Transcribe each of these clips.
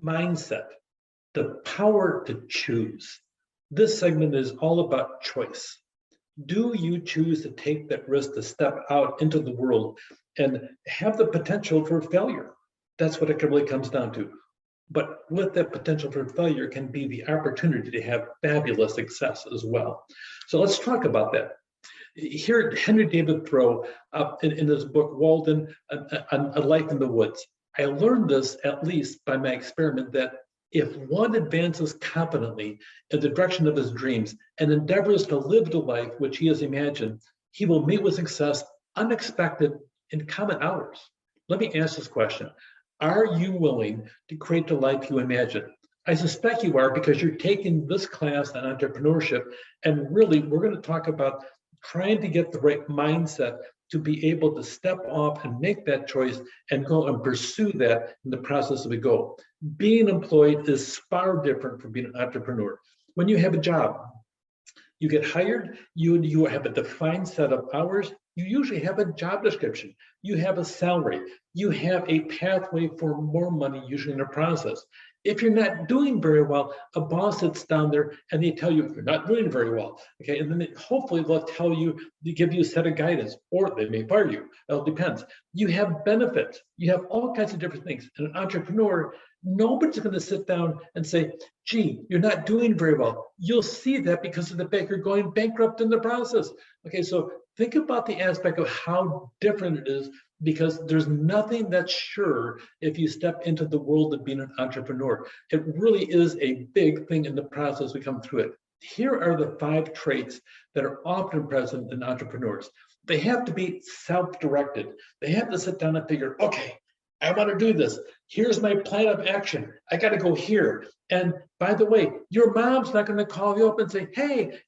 mindset, the power to choose. This segment is all about choice. Do you choose to take that risk to step out into the world and have the potential for failure? That's what it really comes down to. But with that potential for failure can be the opportunity to have fabulous success as well. So let's talk about that. Here, Henry David Thoreau, in his book, Walden, A Life in the Woods. I learned this, at least by my experiment, that if one advances confidently in the direction of his dreams and endeavors to live the life which he has imagined, he will meet with success unexpected in common hours. Let me ask this question. Are you willing to create the life you imagine? I suspect you are, because you're taking this class on entrepreneurship, and really we're going to talk about trying to get the right mindset to be able to step off and make that choice and go and pursue that in the process of a goal. Being employed is far different from being an entrepreneur. When you have a job, you get hired, you have a defined set of hours, you usually have a job description, you have a salary, you have a pathway for more money usually in the process. If you're not doing very well, a boss sits down there and they tell you you're not doing very well. Okay, and then hopefully they'll tell you, they give you a set of guidance, or they may fire you. It all depends. You have benefits. You have all kinds of different things. And an entrepreneur, nobody's going to sit down and say, gee, you're not doing very well. You'll see that because of the fact you're going bankrupt in the process. Okay, so think about the aspect of how different it is, because there's nothing that's sure if you step into the world of being an entrepreneur. It really is a big thing in the process we come through it. Here are the 5 traits that are often present in entrepreneurs. They have to be self-directed. They have to sit down and figure, okay, I want to do this. Here's my plan of action. I got to go here. And by the way, your mom's not going to call you up and say, hey,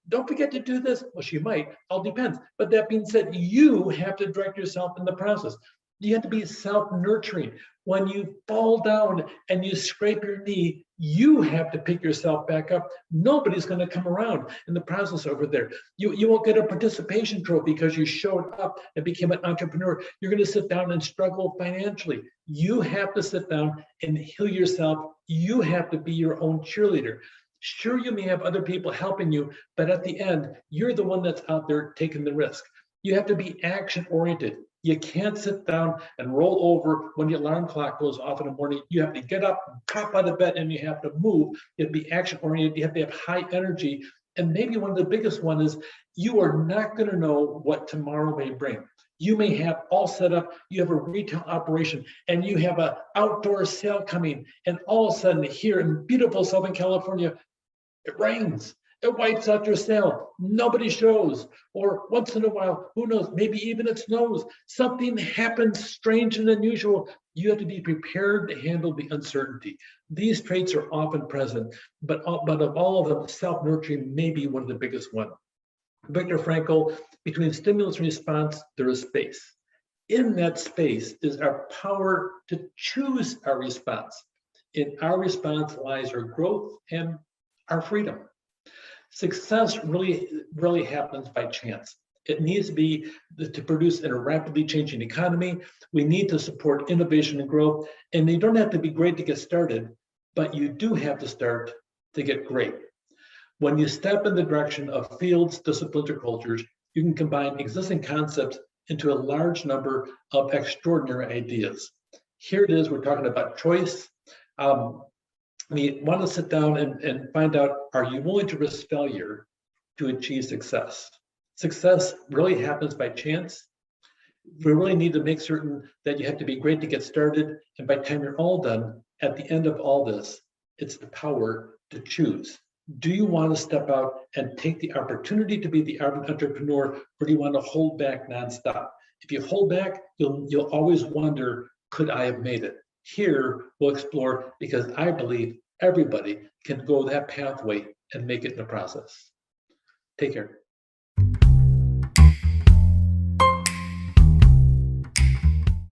don't forget to do this. Well, she might, all depends. But that being said, you have to direct yourself in the process. You have to be self-nurturing. When you fall down and you scrape your knee, you have to pick yourself back up. Nobody's going to come around in the process over there. You won't get a participation trophy because you showed up and became an entrepreneur. You're going to sit down and struggle financially. You have to sit down and heal yourself. You have to be your own cheerleader. Sure, you may have other people helping you, but at the end, you're the one that's out there taking the risk. You have to be action-oriented. You can't sit down and roll over when the alarm clock goes off in the morning. You have to get up, pop out of bed, and you have to move. You have to be action-oriented. You have to have high energy. And maybe one of the biggest one is you are not going to know what tomorrow may bring. You may have all set up, you have a retail operation, and you have an outdoor sale coming, and all of a sudden here in beautiful Southern California, it rains. It wipes out your sale. Nobody shows. Or once in a while, who knows, maybe even it snows. Something happens strange and unusual. You have to be prepared to handle the uncertainty. These traits are often present, but of all of them, self-nurturing may be one of the biggest ones. Viktor Frankl, between stimulus and response, there is space. In that space is our power to choose our response. In our response lies our growth and our freedom. Success really happens by chance. It needs to be to produce in a rapidly changing economy. We need to support innovation and growth, and you don't have to be great to get started, but you do have to start to get great. When you step in the direction of fields, disciplines, or cultures, you can combine existing concepts into a large number of extraordinary ideas. Here it is, we're talking about choice. We want to sit down and find out, are you willing to risk failure to achieve success? Success really happens by chance. We really need to make certain that you have to be great to get started. And by the time you're all done, at the end of all this, it's the power to choose. Do you want to step out and take the opportunity to be the entrepreneur, or do you want to hold back nonstop? If you hold back, you'll always wonder, could I have made it? Here, we'll explore, because I believe everybody can go that pathway and make it in the process. Take care.